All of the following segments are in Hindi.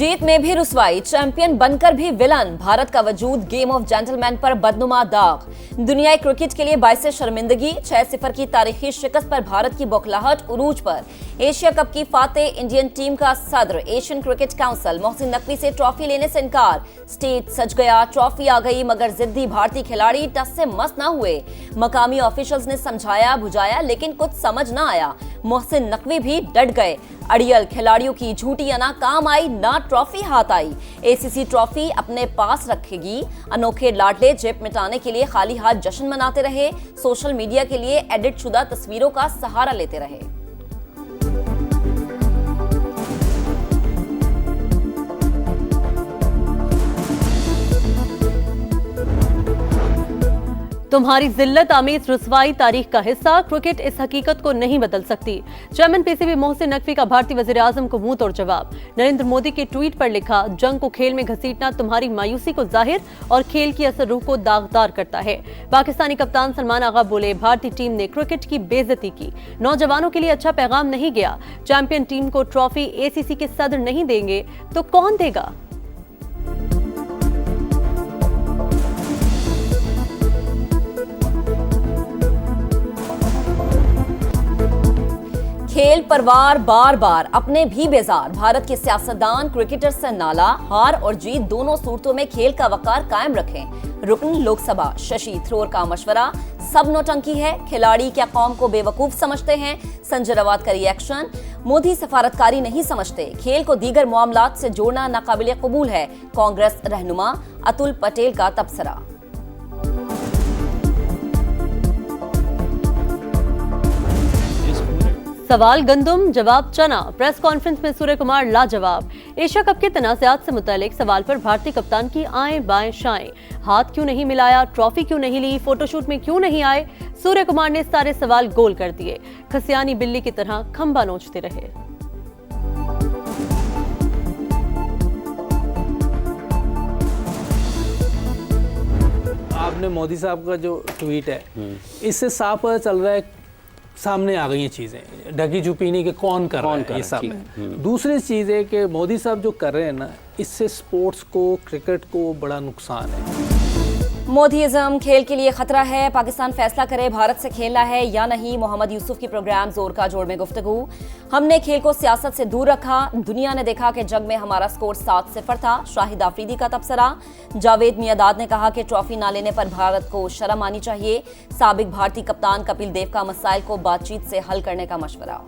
जीत में भी रुसवाई, चैंपियन बनकर भी विलन। भारत का वजूद गेम ऑफ जेंटलमैन पर बदनुमा दाग। दुनियाई क्रिकेट के लिए बाइस शर्मिंदगी, 6-0 की तारीखी शिकस्त पर भारत की बौखलाहट उरूज पर। एशिया कप की फातेह इंडियन टीम का सदर Asian cricket council Mohsin Naqvi से ट्रॉफी लेने से इनकार। स्टेज सज गया, ट्रॉफी आ गई, मगर जिद्दी भारतीय खिलाड़ी टस से मस न हुए। मकामी ऑफिशियल्स ने समझाया बुझाया लेकिन कुछ समझ न आया। मोहसिन नकवी भी डट गए। अड़ियल खिलाड़ियों की झूठी ना काम आई ना ट्रॉफी हाथ आई। एसीसी ट्रॉफी अपने पास रखेगी। अनोखे लाडले जेब मिटाने के लिए खाली हाथ जश्न मनाते रहे। सोशल मीडिया के लिए एडिट शुदा तस्वीरों का सहारा लेते रहे। तुम्हारी जिल्लत आमीज रुसवाई तारीख का हिस्सा। क्रिकेट इस हकीकत को नहीं बदल सकती। चेयरमैन पीसीबी मोहसिन नकवी का भारतीय वजीर आजम को मुंह तोड़ जवाब। नरेंद्र मोदी के ट्वीट पर लिखा, जंग को खेल में घसीटना तुम्हारी मायूसी को जाहिर और खेल की असर रूह को दागदार करता है। पाकिस्तानी कप्तान सलमान आगा बोले, भारतीय टीम ने क्रिकेट की बेइज्जती की, नौजवानों के लिए अच्छा पैगाम नहीं गया। चैंपियन टीम को ट्रॉफी एसीसी के सदर नहीं देंगे तो कौन देगा? खेल परवार बार बार अपने भी बेजार। भारत के सियासतदान क्रिकेटर से नाला, हार और जीत दोनों सूरतों में खेल का वकार कायम रखें। रुकन लोकसभा शशि थरूर का मशवरा, सब नौटंकी है, खिलाड़ी क्या कौम को बेवकूफ समझते हैं। संजय रवात का रिएक्शन, मोदी सफारतकारी नहीं समझते, खेल को दीगर मामलात से जोड़ना नाकाबिल कबूल है। कांग्रेस रहनुमा अतुल पटेल का तबसरा। सवाल गंदुम, जवाब चना। प्रेस कॉन्फ्रेंस में सूर्य कुमार लाजवाब। एशिया कप के तनाज़ात से मुतालिक सवाल पर भारतीय कप्तान की आएं बाएं शाएं। हाथ क्यों नहीं मिलाया, ट्रॉफी क्यों नहीं ली, फोटोशूट में क्यों नहीं आए। सूर्य कुमार ने सारे सवाल गोल कर दिए। खसियानी बिल्ली की तरह खंबा नोचते रहे। आपने मोदी साहब का जो ट्वीट है, इससे साफ पता चल रहा है, सामने आ गई हैं चीज़ें, ढकी छुपी नहीं कि कौन कर रहा है ये सब है। दूसरी चीज़ है कि मोदी साहब जो कर रहे हैं ना, इससे स्पोर्ट्स को, क्रिकेट को बड़ा नुकसान है। मोदीइज्म खेल के लिए खतरा है। पाकिस्तान फैसला करे भारत से खेलना है या नहीं। मोहम्मद यूसुफ की प्रोग्राम जोर का जोड़ में गुफ्तगू। हमने खेल को सियासत से दूर रखा, दुनिया ने देखा कि जंग में हमारा स्कोर 7-0 था। शाहिद आफरीदी का तबसरा। जावेद मियादाद ने कहा कि ट्रॉफी ना लेने पर भारत को शर्म आनी चाहिए। साबिक भारतीय कप्तान कपिल देव का मसाइल को बातचीत से हल करने का मशवरा।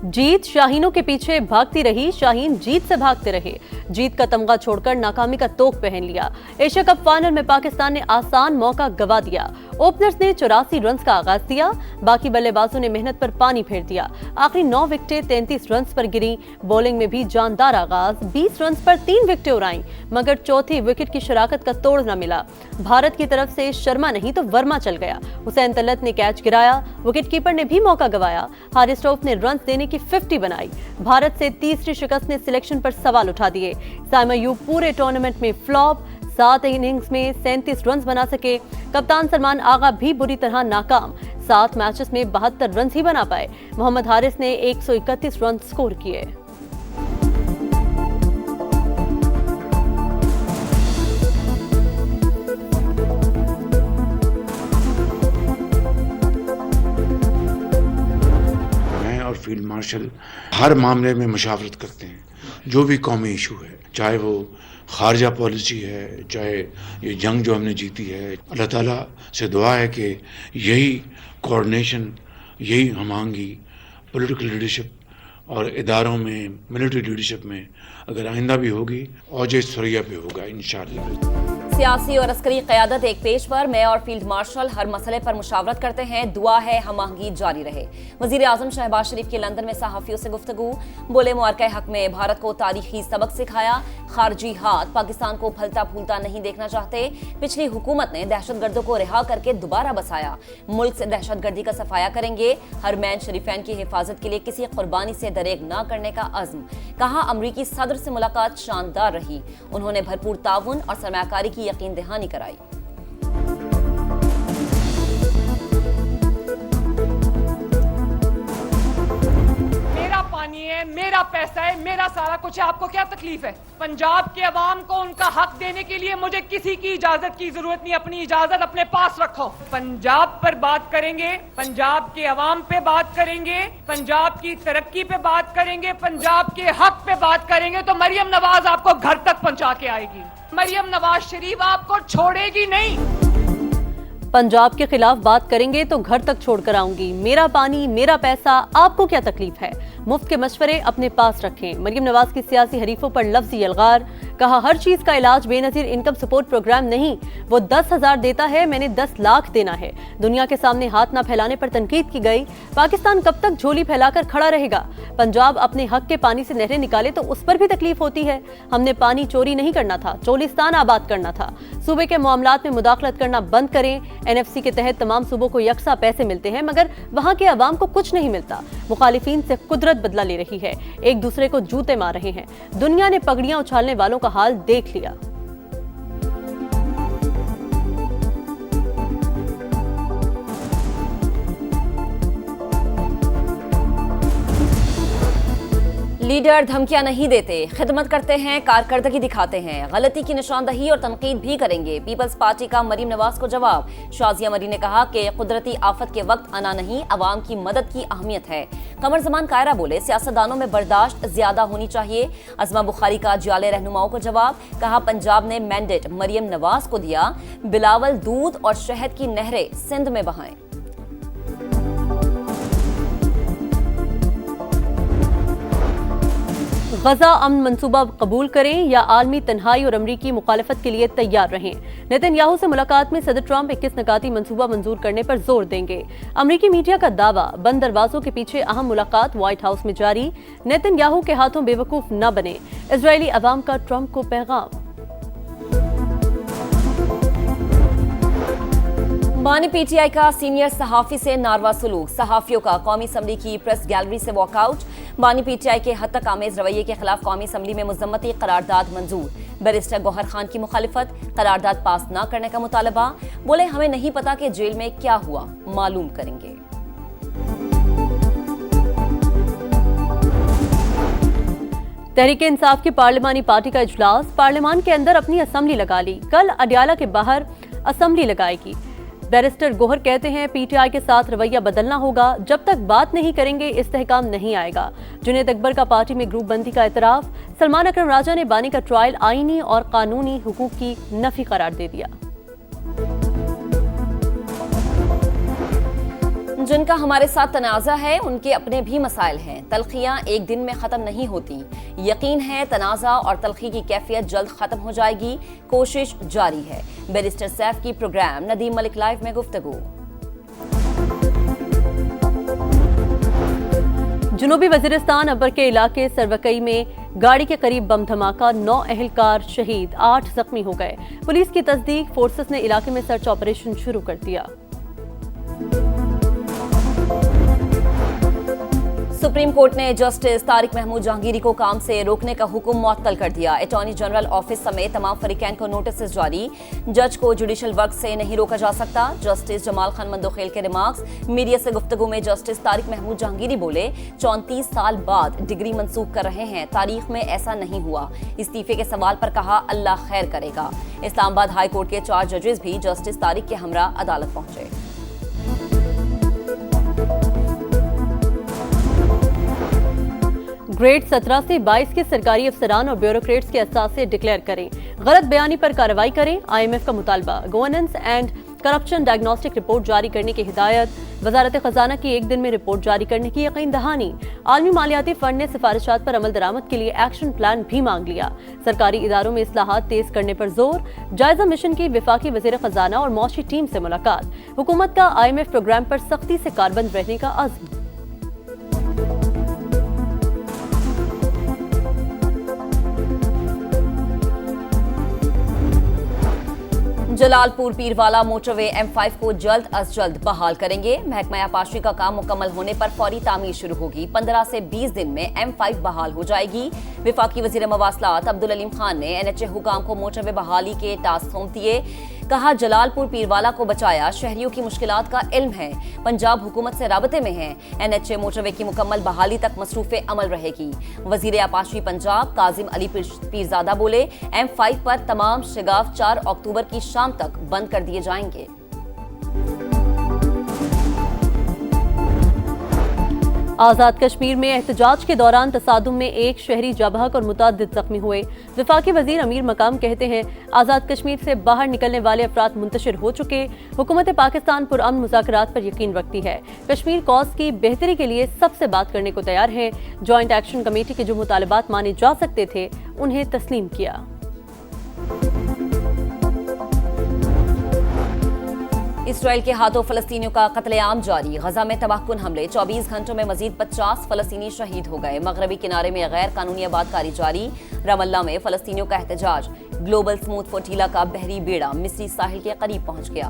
जीत शाहीनों के पीछे भागती रही, शाहीन जीत से भागते रहे। जीत का तमगा छोड़कर नाकामी का तोक पहन लिया। एशिया कप फाइनल में पाकिस्तान ने आसान मौका गवा दिया। ओपनर्स ने 84 रन का आगाज दिया, बाकी बल्लेबाजों ने मेहनत पर पानी फेर दिया। आखिरी 9 विकेटें 33 रन पर गिरी। बॉलिंग में भी जानदार आगाज, 20 रन पर 3 विकेटें उड़ाई, मगर चौथी विकेट की शराकत का तोड़ न मिला। भारत की तरफ से शर्मा नहीं तो वर्मा चल गया। हुसैन तलत ने कैच गिराया, विकेटकीपर ने भी मौका गवाया। हारिस रऊफ ने रन देने की 50 बनाई। भारत से तीसरी शिकस्त ने सिलेक्शन पर सवाल उठा दिए। साइम अयूब पूरे टूर्नामेंट में फ्लॉप, 7 इनिंग्स में 37 रन बना सके। कप्तान सलमान आगा भी बुरी तरह नाकाम, 7 मैचेस में 72 रन ही बना पाए। मोहम्मद हारिस ने 131 रन स्कोर किए। फील्ड मार्शल हर मामले में मशावरत करते हैं, जो भी कौमी इशू है, चाहे वो खारजा पॉलिसी है, चाहे ये जंग जो हमने जीती है। अल्लाह ताला से दुआ है कि यही कोऑर्डिनेशन, यही हमांगी पॉलिटिकल लीडरशिप और इदारों में, मिलिट्री लीडरशिप में अगर आइंदा भी होगी, औजे सुरैया पे होगा इंशाअल्लाह। सियासी और अस्करी क़यादत एक पेज पर, मैं और फील्ड मार्शल हर मसले पर मुशावरत करते हैं। दुआ है हम आहंगी जारी रहे। वजीर आजम शहबाज शरीफ के लंदन में सहाफ़ियों से गुफ्तगू। बोले, मुआरका हक में भारत को तारीखी सबक सिखाया। खारजी हाथ पाकिस्तान को फलता फूलता नहीं देखना चाहते। पिछली हुकूमत ने दहशतगर्दों को रिहा करके दोबारा बसाया। मुल्क से दहशतगर्दी का सफाया करेंगे। हरमैन शरीफैन की हिफाजत के लिए किसी कुर्बानी से दरेग न करने का अज़्म। कहा, अमरीकी सदर से मुलाकात शानदार रही। उन्होंने भरपूर ताउन और सरमायाकारी की यकीन दहानी कराई। पानी है, मेरा पैसा है, मेरा सारा कुछ है, आपको क्या तकलीफ है? पंजाब के अवाम को उनका हक देने के लिए मुझे किसी की इजाजत की जरूरत नहीं, अपनी इजाजत अपने पास रखो। पंजाब पर बात करेंगे, पंजाब के अवाम पे बात करेंगे, पंजाब की तरक्की पे बात करेंगे, पंजाब के हक पे बात करेंगे तो मरियम नवाज आपको घर तक पहुंचा के आएगी। मरियम नवाज शरीफ आपको छोड़ेगी नहीं। पंजाब के खिलाफ बात करेंगे तो घर तक छोड़कर आऊंगी, मेरा पानी मेरा पैसा, आपको क्या तकलीफ है? मुफ्त के मशवरे अपने पास रखें। मरियम नवाज की सियासी हरीफों पर लफ्जी अलगार, कहा हर चीज का इलाज बेनजीर इनकम सपोर्ट प्रोग्राम नहीं, वो 10,000 देता है, मैंने 10 लाख देना है। दुनिया के सामने हाथ ना फैलाने पर तनकीद की गई। पाकिस्तान कब तक झोली फैलाकर खड़ा रहेगा? पंजाब अपने हक के पानी से नहरें निकाले तो उस पर भी तकलीफ होती है। हमने पानी चोरी नहीं करना था, चोलिस्तान आबाद करना था। सूबे के मामलात में मुदाखलत करना बंद करें। NFC के तहत तमाम सूबों को यकसा पैसे मिलते हैं मगर वहां के अवाम को कुछ नहीं मिलता। मुखालिफिन से कुदरत बदला ले रही है, एक दूसरे को जूते मार रहे हैं। दुनिया ने पगड़ियां उछालने वालों का हाल देख लिया। लीडर धमकियां नहीं देते, खिदमत करते हैं, कारकर्दगी दिखाते हैं, गलती की निशानदही और तनकीद भी करेंगे। पीपल्स पार्टी का मरीम नवाज को जवाब। शाजिया मरी ने कहा कि कुदरती आफत के वक्त आना नहीं, अवाम की मदद की अहमियत है। कमर जमान कायरा बोले सियासतदानों में बर्दाश्त ज्यादा होनी चाहिए। अजमा बुखारी का जियाले रहनुमाओं को जवाब। कहा पंजाब ने मैंडेट मरीम नवाज को दिया, बिलावल दूध और शहद की नहरें सिंध में बहाएं। गजा अमन मंसूबा कबूल करें या आलमी तन्हाई और अमरीकी मुखालफत के लिए तैयार रहें। नेतन्याहू से मुलाकात में सदर ट्रंप 21 निकाती मंसूबा मंजूर करने पर जोर देंगे। अमरीकी मीडिया का दावा, बंद दरवाजों के पीछे अहम मुलाकात व्हाइट हाउस में जारी। नेतन्याहू के हाथों बेवकूफ न बने, इजरायली अवाम का ट्रंप को पैगाम। बानी PTI का सीनियर सहाफी से नारवा सलूक। सहाफियों का कौमी असम्बली की प्रेस गैलरी से वॉकआउट। बानी PTI के हद तक आमेज रवैये के खिलाफ कौमी असम्बली में मुजम्मती करारदाद मंजूर। बैरिस्टर गौहर खान की मुखालिफत, करारदाद पास न करने का मुतालबा। बोले हमें नहीं पता कि जेल में क्या हुआ, मालूम करेंगे। तहरीक इंसाफ की पार्लिमानी पार्टी का इजलास, पार्लियामान के अंदर अपनी असम्बली लगा ली, कल अडियाला के बाहर असम्बली लगाएगी। बैरिस्टर गोहर कहते हैं PTI के साथ रवैया बदलना होगा, जब तक बात नहीं करेंगे इस्तेहकाम नहीं आएगा। जुनैद अकबर का पार्टी में ग्रुप बंदी का एतराफ। सलमान अकरम राजा ने बानी का ट्रायल आईनी और कानूनी हुकूक की नफी करार दे दिया। जिनका हमारे साथ तनाज़ा है उनके अपने भी मसाइल हैं। तलखियां एक दिन में खत्म नहीं होती। यकीन है तनाज़ा और तलखी की कैफियत जल्द खत्म हो जाएगी, कोशिश जारी है। बैरिस्टर सैफ की प्रोग्राम नदीम मलिक लाइव में गुफ्तगू। जुनूबी वजीरिस्तान अबर के इलाके सरवकई में गाड़ी के करीब बम धमाका, 9 अहलकार शहीद, 8 जख्मी हो गए। पुलिस की तस्दीक, फोर्सेस ने इलाके में सर्च ऑपरेशन शुरू कर दिया। सुप्रीम कोर्ट ने जस्टिस तारिक महमूद जहांगीरी को काम से रोकने का हुक्म मुअत्तल कर दिया। अटॉर्नी जनरल ऑफिस समेत तमाम फरीकैन को नोटिस जारी। जज को जुडिशल वर्क से नहीं रोका जा सकता। जस्टिस जमाल खान मंदोखेल के रिमार्क्स। मीडिया से गुफ्तगू में जस्टिस तारिक महमूद जहांगीरी बोले 34 साल बाद डिग्री मंसूख कर रहे हैं, तारीख में ऐसा नहीं हुआ। इस्तीफे के सवाल पर कहा अल्लाह खैर करेगा। इस्लामाबाद हाई कोर्ट के 4 जजेस भी जस्टिस तारिक के हमरा अदालत पहुंचे। ग्रेड 17 से 22 के सरकारी अफसरान और ब्यूरोक्रेट्स के असासे डिक्लेयर करें, गलत बयानी पर कार्रवाई करें। IMF का मुतालबा, governance and corruption diagnostic report जारी करने की हिदायत। वजारत खजाना की 1 दिन में रिपोर्ट जारी करने की यकीन दहानी। आलमी मालियाती फंड ने सिफारिशात पर अमल दरामद के लिए एक्शन प्लान भी मांग लिया। सरकारी इदारों में इस्लाहात तेज करने पर जोर। जायजा मिशन की विफाकी वजीर खजाना और मौशी टीम से मुलाकात। हुकूमत का IMF प्रोग्राम पर सख्ती से कारबंद रहने का अज़्म। जलालपुर पीरवाला मोटरवे M5 को जल्द अज जल्द बहाल करेंगे। महकमा आपाशी का काम मुकम्मल होने पर फौरी तामीर शुरू होगी। 15 से 20 दिन में M5 बहाल हो जाएगी। विफाकी वजीर मवासलात अब्दुल अलीम खान ने NHA हुकाम को मोटरवे बहाली के टास्क सौंप दिए। कहा, जलालपुर पीरवाला को बचाया, शहरियों की मुश्किलात का इल्म है, पंजाब हुकूमत से राबते में है, NHA मोटरवे की मुकम्मल बहाली तक मसरूफ़े अमल रहेगी। वजीर आपाशी पंजाब काजिम अली पीरजादा बोले, M5 पर तमाम शगाफ 4 अक्टूबर की शाम तक बंद कर दिए जाएंगे। आज़ाद कश्मीर में एहतजाज के दौरान तसादुम में एक शहरी जबहक और मुतअद्दिद जख्मी हुए। वफाकी वजीर अमीर मकाम कहते हैं, आज़ाद कश्मीर से बाहर निकलने वाले अफराद मुंतशिर हो चुके। हुकूमत पाकिस्तान पुरअमन मुज़ाकरात पर यकीन रखती है, कश्मीर कॉज की बेहतरी के लिए सबसे बात करने को तैयार है। जॉइंट एक्शन कमेटी के जो मुतालबात माने जा सकते थे उन्हें तस्लीम किया। इसराइल के हाथों फलस्तीनियों का कत्लेआम जारी। गजा में तबाहकुन हमले, 24 घंटों में मजीद 50 फलस्तीनी शहीद हो गए। मगरबी किनारे में गैर कानूनी आबादकारी जारी। रमल्ला में फलस्तीनियों का एहतजाज। ग्लोबल स्मूथ फ्लोटीला का बहरी बेड़ा मिस्री साहिल के करीब पहुंच गया।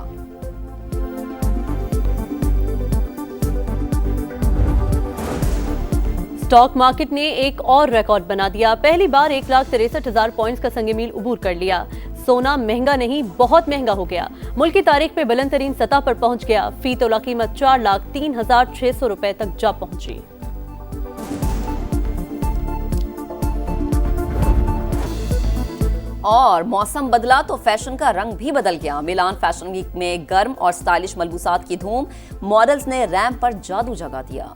स्टॉक मार्केट ने एक और रिकॉर्ड बना दिया। पहली बार 1,63,000 पॉइंट्स का संग मील उबूर कर लिया। सोना महंगा नहीं, बहुत महंगा हो गया। मुल्क की तारीख में बुलंद तरीन सतह पर पहुंच गया। फी तोला कीमत 4,03,600 रुपए तक जा पहुंची। और मौसम बदला तो फैशन का रंग भी बदल गया। मिलान फैशन वीक में गर्म और स्टाइलिश मलबूसात की धूम, मॉडल्स ने रैंप पर जादू जगा दिया।